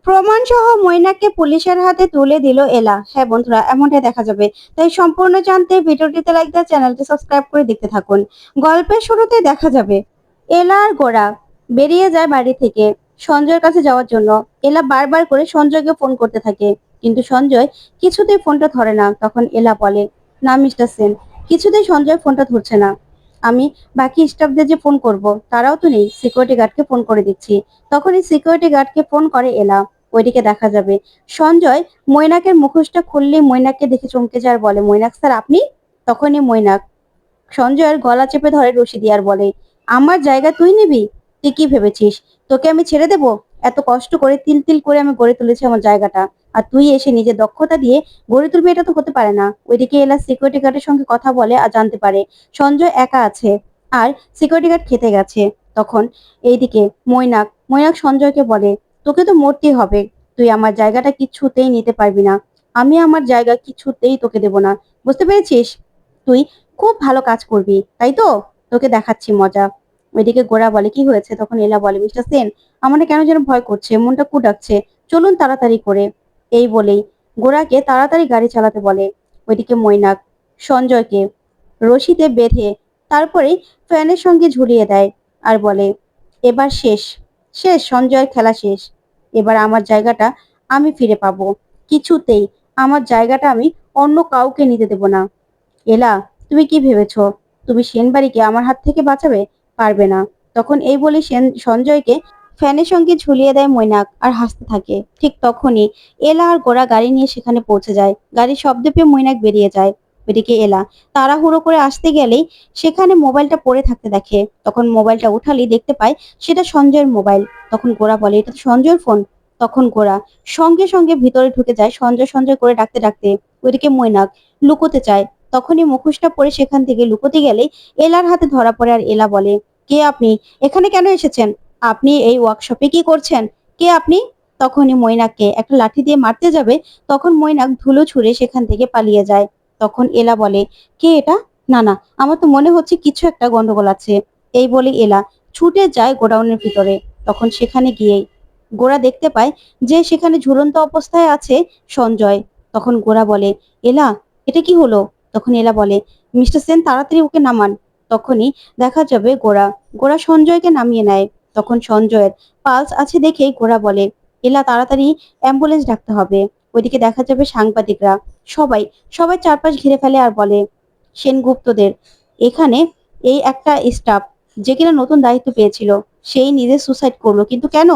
প্রমাণ সহ মৈনাককে পুলিশের হাতে তুলে দিল এলা। হ্যাঁ বন্ধুরা, এমনটাই দেখা যাবে। তাই সম্পূর্ণ জানতে ভিডিওটিতে লাইক দিয়ে চ্যানেলটি সাবস্ক্রাইব করে দেখতে থাকুন। গল্পের শুরুতে দেখা যাবে এলা আর গোরা বেরিয়ে যায় বাড়ি থেকে সঞ্জয়ের কাছে যাওয়ার জন্য। এলা বারবার করে সঞ্জয়কে ফোন করতে থাকে, কিন্তু সঞ্জয় কিছুতেই ফোনটা ধরে না। তখন এলা বলে, না মিস্টার সেন, কিছুতেই সঞ্জয় ফোনটা ধরছে না। আমি বাকি স্টাফদের যে ফোন করব, তারাও তো নেই, সিকিউরিটি গার্ডকে ফোন করে দিচ্ছি। তখন এই সিকিউরিটি গার্ডকে ফোন করে এলা। ওইদিকে দেখা যাবে সঞ্জয় মৈনাকের মুখোশটা খুললে মৈনাককে দেখে চমকে যায় আর বলে, মৈনাক স্যার আপনি? তখনই মৈনাক সঞ্জয়ের গলা চেপে ধরে রশি দিয়ে আর বলে, আমার জায়গা তুই নিবি? তুই কি ভেবেছিস তোকে আমি ছেড়ে দেব? এত কষ্ট করে তিল তিল করে আমি গড়ে তুলেছি আমার জায়গাটা, আর তুই এসে নিজের দক্ষতা দিয়ে গড়ে তুলবি? এটা তো হতে পারে না। ওইদিকে এলা সিকিউরিটি গার্ডের সঙ্গে কথা বলে আর জানতে পারে সঞ্জয় একা আছে আর সিকিউরিটি গার্ড খেতে গেছে। তখন এইদিকে মৈনাক মৈনাক সঞ্জয়কে বলে, তোকে তো মরতেই হবে, তুই আমার জায়গাটা কিছুতেই নিতে পারবি না। আমি আমার জায়গা কিছুতেই তোকে দেব না, বুঝতে পেরেছিস? তুই খুব ভালো কাজ করবি, তাই তো? তোকে দেখাচ্ছি মজা। ওইদিকে গোরা বলে, কি হয়েছে? তখন এলা বলে, মিস্টার সেন, আমার না কেন যেন ভয় করছে, মনটা কু ডাকছে, চলুন তাড়াতাড়ি করে। এই বলেই গোরাকে তাড়াতাড়ি গাড়ি চালাতে বলে। ওইদিকে মৈনাক সঞ্জয়কে রশিতে বেঁধে তারপরে ফ্যানের সঙ্গে ঝুলিয়ে দেয় আর বলে, এবার শেষ, শেষ, সঞ্জয়ের খেলা শেষ। এবার আমার জায়গাটা আমি ফিরে পাবো, কিছুতেই আমার জায়গাটা আমি অন্য কাউকে নিতে দেব না। এলা, তুমি কি ভেবেছো তুমি সেনবাড়িকে আমার হাত থেকে বাঁচাবে? পারবে না। তখন এই বলে সেন সঞ্জয়কে ফ্যানের সঙ্গে ঝুলিয়ে দেয় মৈনাক আর হাসতে থাকে। ঠিক তখনই এলা আর গোরা গাড়ি নিয়ে সেখানে পৌঁছে যায়। গাড়ির শব্দ পেয়ে মৈনাক বেরিয়ে যায়। ওইদিকে এলা তাড়াহুড়ো করে আসতে গেলেই সেখানে মোবাইলটা পড়ে থাকতে দেখে। তখন মোবাইলটা উঠালেই দেখতে পায় সেটা সঞ্জয়ের মোবাইল। তখন গোরা বলে, এটা তো সঞ্জয়ের ফোন। তখন গোরা সঙ্গে সঙ্গে ভিতরে ঢুকে যায় সঞ্জয় সঞ্জয় করে ডাকতে ডাকতে। ওইদিকে মৈনাক লুকোতে চায়। তখনই মুখোশটা পরে সেখান থেকে লুকোতে গেলে এলার হাতে ধরা পড়ে আর এলা বলে, কে আপনি? এখানে কেন এসেছেন? আপনি এই ওয়ার্কশপে কি করছেন? কে আপনি? তখনই মৈনাককে একটা লাঠি দিয়ে মারতে যাবে, তখন মৈনাক ধুলো ছুঁড়ে সেখান থেকে পালিয়ে যায়। তখন এলা বলে, কে এটা? না না, আমার তো মনে হচ্ছে কিছু একটা গন্ডগোল আছে। এই বলে এলা ছুটে যায় গোডাউনের ভিতরে। তখন সেখানে গিয়েই গোরা দেখতে পায় যে সেখানে ঝুলন্ত অবস্থায় আছে সঞ্জয়। তখন গোরা বলে, এলা, এটা কি হলো? তখন এলা বলে, মিস্টার সেন তাড়াতাড়ি ওকে নামান। তখনই দেখা যাবে গোরা গোরা সঞ্জয়কে নামিয়ে নেয়। তখন সঞ্জয়ের পালস আছে দেখেই গোরা বলে, এলা তাড়াতাড়ি অ্যাম্বুলেন্স ডাকতে হবে। ওইদিকে দেখা যাবে সাংবাদিকরা সবাই সবাই চারপাশ ঘিরে ফেলে আর বলে, সেনগুপ্তদের এখানে এই একটা স্টাফ যে কিনা নতুন দায়িত্ব পেয়েছিল, সেই নিজে সুসাইড করলো, কিন্তু কেন?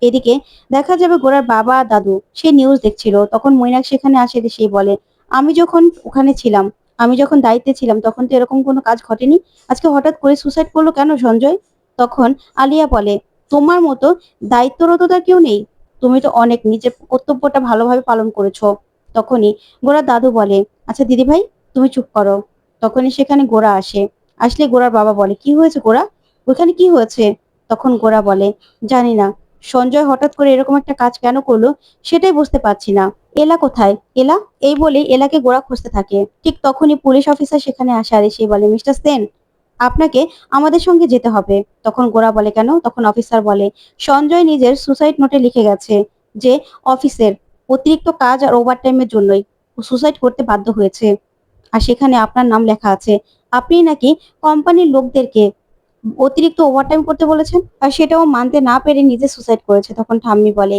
এদিকে দেখা যাবে গোরার বাবা আর দাদু সেই নিউজ দেখছিল। তখন মৈনাক সেখানে আসে, সেই বলে, আমি যখন ওখানে ছিলাম, আমি যখন দায়িত্বে ছিলাম, তখন তো এরকম কোনো কাজ ঘটেনি। আজকে হঠাৎ করে সুসাইড করলো কেন সঞ্জয়? তখন আলিয়া বলে, তোমার মতো দায়িত্বরততা কেউ নেই, তুমি তো অনেক নিজের কর্তব্যটা ভালোভাবে পালন করেছো। তখনই গোরার দাদু বলে, আচ্ছা দিদি ভাই, তুমি চুপ করো। তখনই সেখানে গোরা আসে। আসলে গোরার বাবা বলে, কি হয়েছে গোরা, ওখানে কি হয়েছে? তখন গোরা বলে, জানি না, সঞ্জয় হঠাৎ করে এরকম একটা কাজ কেন করলো সেটাই বুঝতে পারছি না। এলা কোথায়? এলা? এই বলে এলাকে গোরা খুঁজতে থাকে। ঠিক তখনই পুলিশ অফিসার সেখানে আসে আর সে বলে, মিস্টার সেন, আপনাকে আমাদের সঙ্গে যেতে হবে। তখন গোরা বলে, কেন? তখন অফিসার বলে, সঞ্জয় নিজের সুসাইড নোটে লিখে গেছে যে অফিসের অতিরিক্ত কাজ আর ওভারটাইমের জন্যই সুসাইড করতে বাধ্য হয়েছে। আর সেখানে আপনার নাম লেখা আছে। আপনি নাকি কোম্পানির লোকদেরকে অতিরিক্ত ওভারটাইম করতে বলেছেন, আর সেটাও মানতে না পেরে নিজে সুসাইড করেছে। তখন ঠাম্মি বলে,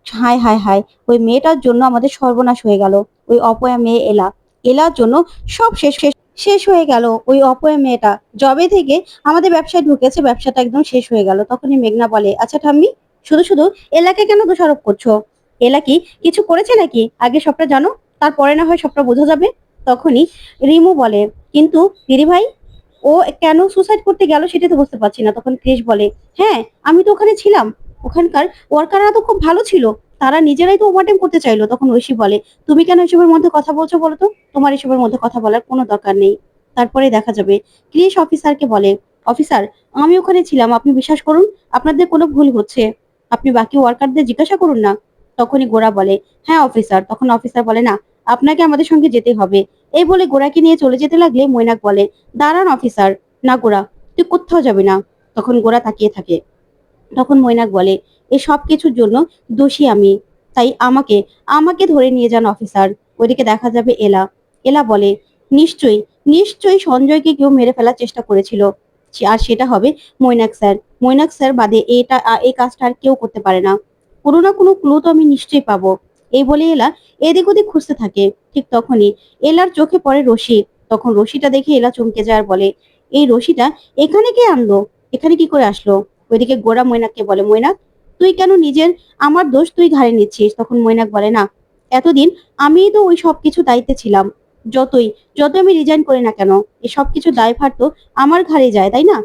হায় হায় হায়, ওই মেয়েটার জন্য আমাদের সর্বনাশ হয়ে গেল। ওই অপয়া মেয়ে এলা, এলার জন্য সব শেষ শেষ শেষ হয়ে গেল। ওই অপয়া মেয়েটা জবে থেকে আমাদের ব্যবসায় ঢুকেছে, ব্যবসাটা একদম শেষ হয়ে গেল। তখনই মেঘনা বলে, আচ্ছা ঠাম্মি, শুধু শুধু এলাকে কেন দোষারোপ করছো? এলা কি কিছু করেছে নাকি? আগে সবটা জানো, তারপরে না হয় সবটা বোঝা যাবে। তখনই রিমু বলে, কিন্তু দিদি ভাই, ও কেন সুসাইড করতে গেল সেটা তো বুঝতে পারছি না। তখন ক্রিস বলে, হ্যাঁ আমি তো ওখানে ছিলাম, ওখানকার ওয়ার্কাররা তো খুব ভালো ছিল, তারা নিজেরাই তো ওভারটাইম করতে চাইলো। তখন ঐশী বলে, তুমি কেন এসবের মধ্যে কথা বলছো বলো তো? তোমার এসবের মধ্যে কথা বলার কোনো দরকার নেই। তারপরে দেখা যাবে ক্রিস অফিসারকে বলে, অফিসার, আমি ওখানে ছিলাম, আপনি বিশ্বাস করুন, আপনাদের কোনো ভুল হচ্ছে, আপনি বাকি ওয়ার্কারদের জিজ্ঞাসা করুন না। তখনই গোরা বলে, হ্যাঁ অফিসার। তখন অফিসার বলে, না, আপনাকে আমাদের সঙ্গে যেতে হবে। এই বলে গোরাকে নিয়ে চলে যেতে লাগলে মৈনাক বলে, দাঁড়ান অফিসার, না গোরা, তুই কোথাও যাবি না। তখন গোরা তাকিয়ে থাকে। তখন মৈনাক বলে, এই সব কিছুর জন্য দোষী আমি, তাই আমাকে আমাকে ধরে নিয়ে যান অফিসার। ওইদিকে দেখা যাবে এলা। এলা বলে, নিশ্চয়ই নিশ্চয়ই সঞ্জয়কে কেউ মেরে ফেলার চেষ্টা করেছিল, আর সেটা হবে মৈনাক স্যার। মৈনাক স্যার বাদে এই কাজটা আর কেউ করতে পারে না। কোনো না কোনো ক্লু তো আমি নিশ্চয়ই পাবো। এই বলে এলা এদিক ওদিক খুঁজতে থাকে। ঠিক তখনই এলার চোখে পড়ে রশি। তখন রশিটা দেখে এলা চমকে যায় আর বলে, এই রশিটা এখানে কে আনলো? এখানে কি করে আসলো? ওইদিকে গোরা মৈনাককে বলে, মৈনাক তুই কেন আমার দোষ তুই ঘাড়ে নিচ্ছিস? তখন মৈনাক বলে, না, এতদিন আমিই তো ওই সবকিছু দায়িত্বে ছিলাম। যতই যতই আমি রিজাইন করি না কেন, এই সবকিছু দায়ভার তো আমার ঘাড়ে যায়, তাই না?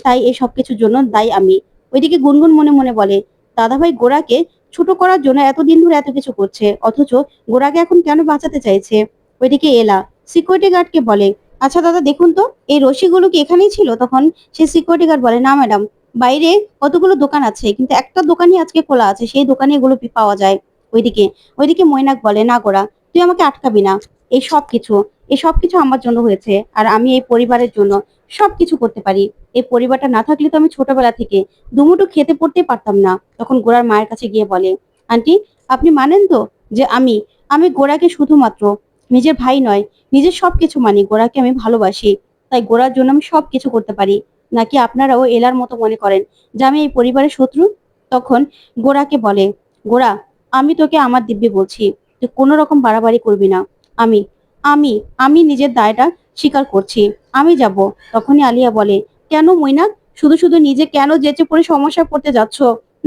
তাই এই সবকিছুর জন্য দায়ী আমি। ওইদিকে গুনগুন মনে মনে বলে, দাদাভাই গোরাকে ছোট করার জন্য এতদিন ধরে এত কিছু করছে, অথচ গোরাকে এখন কেন বাঁচাতে চাইছে? ওইদিকে এলা সিকিউরিটি গার্ডকে বলে, আচ্ছা দাদা দেখুন তো, এই রশিগুলো কি এখানেই ছিল? তখন সে সিকিউরিটি গার্ড বলে, না ম্যাডাম, বাইরে কতগুলো দোকান আছে, কিন্তু একটা দোকানই আজকে খোলা আছে, সেই দোকানে এগুলো পাওয়া যায়। ওইদিকে ওইদিকে মৈনাক বলে, না গোরা, তুই আমাকে আটকাবি না। এই সব কিছু এই সব কিছু আমার জন্য হয়েছে, আর আমি এই পরিবারের জন্য সবকিছু করতে পারি। এই পরিবারটা না থাকলে তো আমি ছোটবেলা থেকে দুমুঠো খেতে পড়তে পারতাম না। তখন গোরার মায়ের কাছে গিয়ে বলে, আন্টি, আপনি মানেন তো যে আমি আমি গোরাকে শুধুমাত্র নিজের ভাই নয়, নিজের সবকিছু মানি। গোরাকে আমি ভালোবাসি, তাই গোরার জন্য আমি সবকিছু করতে পারি। নাকি আপনারাও এলার মতো মনে করেন যে আমি এই পরিবারের শত্রু? তখন গোরাকে বলে, গোরা, আমি তোকে আমার দিব্যি বলছি, তুই কোনো রকম বাড়াবাড়ি করবি না। আমি আমি আমি নিজের দায়টা স্বীকার করছি, আমি যাব। তখনই আলিয়া বলে, কেন মৈনাক, শুধু শুধু নিজে কেন যেচে পড়ে সমস্যায় পড়তে যাচ্ছ?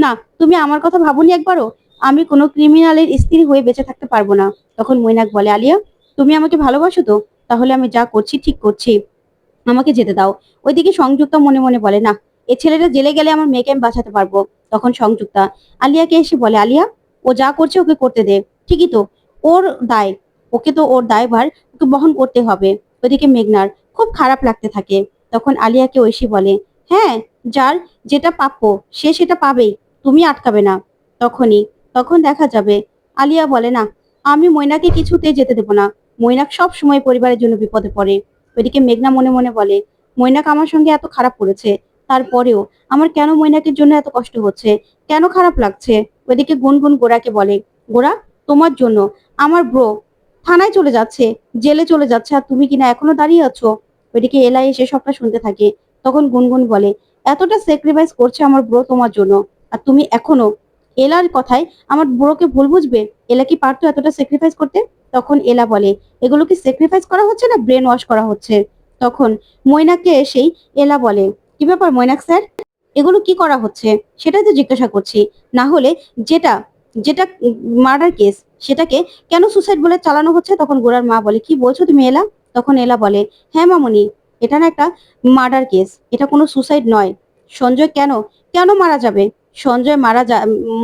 না, তুমি আমার কথা ভাবনি একবারও? আমি কোনো ক্রিমিনালের স্ত্রী হয়ে বেঁচে থাকতে পারবো না। তখন মৈনাক বলে, আলিয়া, তুমি আমাকে ভালোবাসো তো? তাহলে আমি যা করছি ঠিক করছি, আমাকে যেতে দাও। ওইদিকে সংযুক্তা মনে মনে বলে, না, এ ছেলেটা জেলে গেলে আমার মেয়েকে আমি বাঁচাতে পারবো। তখন সংযুক্তা আলিয়াকে এসে বলে, আলিয়া, ও যা করছে ওকে করতে দে। ঠিকই তো, ওর দায়, ওকে তো ওর দায়ভার ওকে বহন করতে হবে। ওইদিকে মেঘনার খুব খারাপ লাগতে থাকে। তখন আলিয়াকে ঐশী বলে, হ্যাঁ, যার যেটা প্রাপ্য সে সেটা পাবেই, তুমি আটকাবে না। তখনই তখন দেখা যাবে আলিয়া বলে, না, আমি মৈনাকে কিছুতেই যেতে দেবো না। মৈনাক সব সময় পরিবারের জন্য বিপদে পড়ে। ওইদিকে মেঘনা মনে মনে বলে, মৈনাক আমার সঙ্গে এত খারাপ করেছে, তারপরেও আমার কেন মৈনাকের জন্য এত কষ্ট হচ্ছে, কেন খারাপ লাগছে? ওইদিকে গুনগুন গোরাকে বলে, গোরা, তোমার জন্য আমার ব্রো থানায় চলে যাচ্ছে, জেলে চলে যাচ্ছে, আর তুমি কিনা এখনো দাঁড়িয়ে আছো। ওইদিকে এলা এসে সবটা শুনতে থাকে। তখন গুনগুন বলে, এতটা স্যাক্রিফাইস করছে আমার ব্রো তোমার জন্য, আর তুমি এখনো এলার কথায় আমার ব্রোকে ভুল বুঝবে? এলা কি পারতো এতটা স্যাক্রিফাইস করতে? তখন এলা বলে, এগুলো কি স্যাক্রিফাইস করা হচ্ছে না ব্রেন ওয়াশ করা হচ্ছে? তখন মৈনাককে এসেই এলা বলে, কি ব্যাপার মৈনাক স্যার, এগুলো কি করা হচ্ছে সেটাই তো জিজ্ঞাসা করছি। না হলে যেটা যেটা মার্ডার কেস, সেটাকে কেন সুসাইড বলে চালানো হচ্ছে? তখন গোরার মা বলে, কি বলছো তুমি এলা? তখন এলা বলে, হ্যাঁ মামুনি, এটা না একটা মার্ডার কেস, এটা কোনো সুসাইড নয়। সঞ্জয় কেন কেন মারা যাবে? সঞ্জয়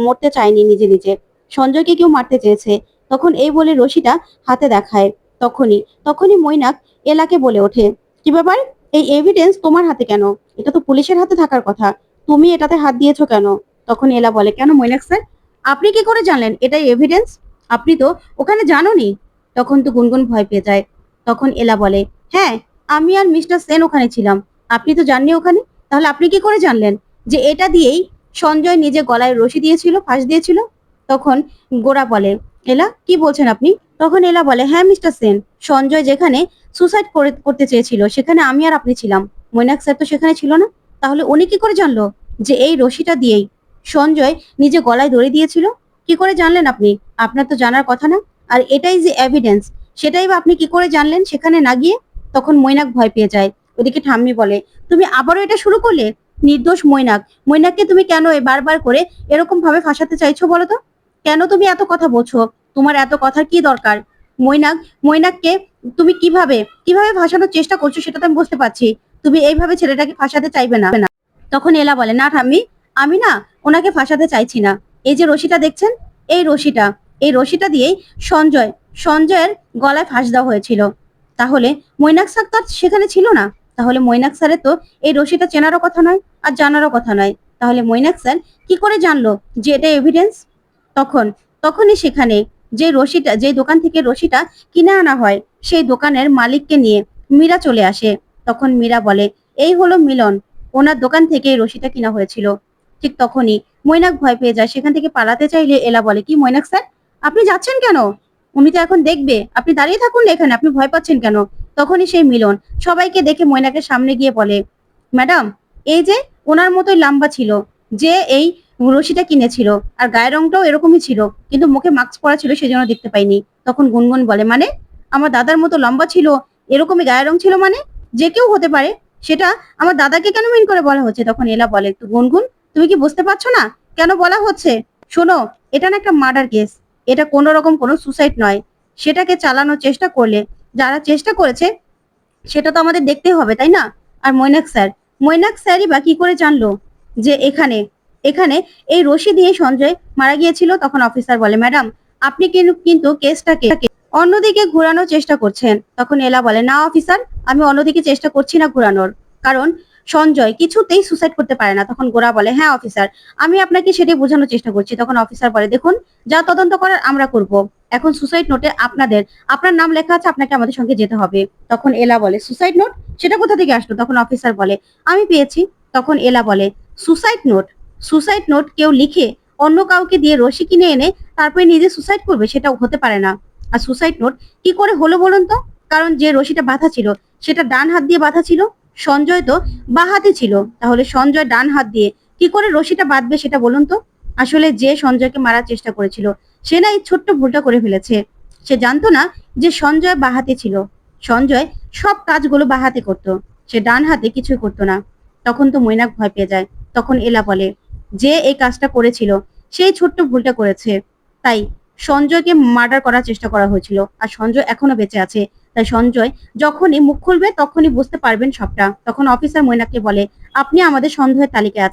মরতে চায়নি নিজে নিজে, সঞ্জয়কে কেউ মারতে চেয়েছে। তখন এই বলে রশিটা হাতে দেখায়। তখনই তখনই মৈনাক এলাকে বলে ওঠে, কি ব্যাপার, এই এভিডেন্স তোমার হাতে কেন? এটা তো পুলিশের হাতে থাকার কথা, তুমি এটাতে হাত দিয়েছো কেন? তখন এলা বলে, কেন মৈনাক স্যার, আপনি কি করে জানলেন এটাই এভিডেন্স? আপনি তো ওখানে জানোনি। তখন তো গুনগুন ভয় পেয়ে যায়। তখন এলা বলে, হ্যাঁ, আমি আর মিস্টার সেন ওখানে ছিলাম, আপনি তো জাননি ওখানে, তাহলে আপনি কি করে জানলেন যে এটা দিয়েই সঞ্জয় নিজে গলায় রশি দিয়েছিল, ফাঁস দিয়েছিল? তখন গোরা বলে, এলা কি বলছেন আপনি? তখন এলা বলে, হ্যাঁ মিস্টার সেন, সঞ্জয় যেখানে সুসাইড করতে চেয়েছিল সেখানে আমি আর আপনি ছিলাম, মৈনাক স্যার তো সেখানে ছিল না। তাহলে উনি কি করে জানলো যে এই রশিটা দিয়েই সঞ্জয় নিজে গলায় দড়ি দিয়েছিল? কি করে জানলেন আপনি? আপনার তো জানার কথা না। আর এটাই যে এভিডেন্স, সেটাই বা আপনি কি করে জানলেন সেখানে না গিয়ে? তখন মৈনাক ভয় পেয়ে যায়। ওদিকে ঠাম্মি বলে, তুমি আবারও এটা শুরু করলে? নির্দোষ মৈনাক, মৈনাককে তুমি কেন বারবার করে এরকম ভাবে ফাঁসাতে চাইছো বলো তো? কেন তুমি এত কথা বলছো? তোমার এত কথার কি দরকার? মৈনাক মৈনাককে তুমি কিভাবে কিভাবে ফাঁসানোর চেষ্টা করছো সেটা তো আমি বুঝতে পারছি। তুমি এইভাবে ছেলেটাকে ফাঁসাতে চাইবে না। তখন এলা বলে, না ঠাম্মি, আমি না ওনাকে ফাঁসাতে চাইছি না। এই যে রশিটা দেখছেন, এই রশিটা এই রশিটা দিয়েই সঞ্জয় সঞ্জয়ের গলায় ফাঁস দেওয়া হয়েছিল। তাহলে মৈনাক স্যার তো আর সেখানে ছিল না। তাহলে মৈনাক স্যারের তো এই রশিটা চেনারও কথা নয়, আর জানারও কথা নয়। তাহলে মৈনাক স্যার কি করে জানলো যে এটা এভিডেন্স? তখন তখনই সেখানে যে দোকান থেকে রশিটা কিনে আনা হয়, সেই দোকানের মালিককে নিয়ে মীরা চলে আসে। তখন মীরা বলে, এই হলো মিলন, ওনার দোকান থেকে এই রশিটা কিনা হয়েছিল। ঠিক তখনই মৈনাক ভয় পেয়ে যায়। সেখান থেকে পালাতে চাইলে এলা বলে, কি মৈনাক স্যার, আপনি যাচ্ছেন কেন? উনি তো এখন দেখবে, আপনি দাঁড়িয়ে থাকুন না এখানে, আপনি ভয় পাচ্ছেন কেন? তখনই সেই মিলন সবাইকে দেখে মৈনাকের সামনে গিয়ে বলে, ম্যাডাম, এই যে ওনার মতোই লম্বা ছিল, যে এই রশিটা কিনেছিল, আর গায়ের রংটাও এরকমই ছিল, কিন্তু মুখে মাস্ক পরা ছিল সেজন্য দেখতে পাইনি। তখন গুনগুন বলে, মানে আমার দাদার মতো লম্বা ছিল, এরকমই গায়ের রং ছিল, মানে যে কেউ হতে পারে, সেটা আমার দাদাকে কেন মিন করে বলা হচ্ছে? তখন এলা বলে, একটু গুনগুন, তুমি কি বুঝতে পারছো না কেন বলা হচ্ছে? শোনো, এটা না একটা মার্ডার কেস, এটা কোনো রকম কোনো সুসাইড নয়। সেটাকে চালানোর চেষ্টা করলে, যারা চেষ্টা করেছে সেটা তো আমাদের দেখতে হবে, তাই না? আর মৈনাক স্যারই বা কি করে জানলো যে এখানে এখানে এই রশি দিয়ে সঞ্জয় মারা গিয়েছিল? তখন অফিসার বলে, ম্যাডাম, আপনি কিন্তু কেসটাকে অন্যদিকে ঘোরানোর চেষ্টা করছেন। তখন এলা বলে, না অফিসার, আমি অন্যদিকে চেষ্টা করছি না ঘোরানোর, কারণ সঞ্জয় কিছুতেই সুসাইড করতে পারে না। তখন গোরা বলে, হ্যাঁ অফিসার, আমি আপনাকে সেটাই বোঝানোর চেষ্টা করছি। তখন অফিসার বলে, দেখুন, যা তদন্ত করার আমরা করব, এখন সুসাইড নোটে আপনার নাম লেখা আছে, আপনাকে আমাদের সঙ্গে যেতে হবে। তখন এলা বলে, সুসাইড নোট, সেটা কোথা থেকে আসলো? তখন অফিসার বলে, আমি পেয়েছি। তখন এলা বলে, সুসাইড নোট কেউ লিখে অন্য কাউকে দিয়ে রশি কিনে এনে তারপরে নিজে সুসাইড করবে? সেটা হতে পারে না। আর সুসাইড নোট কি করে হলো বলুন তো? কারণ যে রশিটা বাঁধা ছিল সেটা ডান হাত দিয়ে বাঁধা ছিল, সঞ্জয় তো বাঁ হাতে ছিল, তাহলে সঞ্জয় ডান হাত দিয়ে কি করে রশিটা বাঁধবে সেটা বলুন তো? আসলে যে সঞ্জয়কে মারার চেষ্টা করেছিল সে না এই ছোট্ট ভুলটা করে ফেলেছে। সে জানতো না যে সঞ্জয় বাঁ হাতে ছিল। সঞ্জয় সব কাজগুলো বাঁ হাতে করতো, সে ডান হাতে কিছুই করতো না। তখন তো মৈনাক ভয় পেয়ে যায়। তখন এলা বলে, যে এই কাজটা করেছিল সেই ছোট্ট ভুলটা করেছে, তাই সঞ্জয়কে মার্ডার করার চেষ্টা করা হয়েছিল। আর সঞ্জয় এখনো বেঁচে আছে, তাই সঞ্জয় যখনই মুখ খুলবে তখনই বুঝতে পারবেন সবটা। তখন অফিসার মৈনাককে বলে, আপনি আমাদের সন্দেহের তালিকায় আছেন।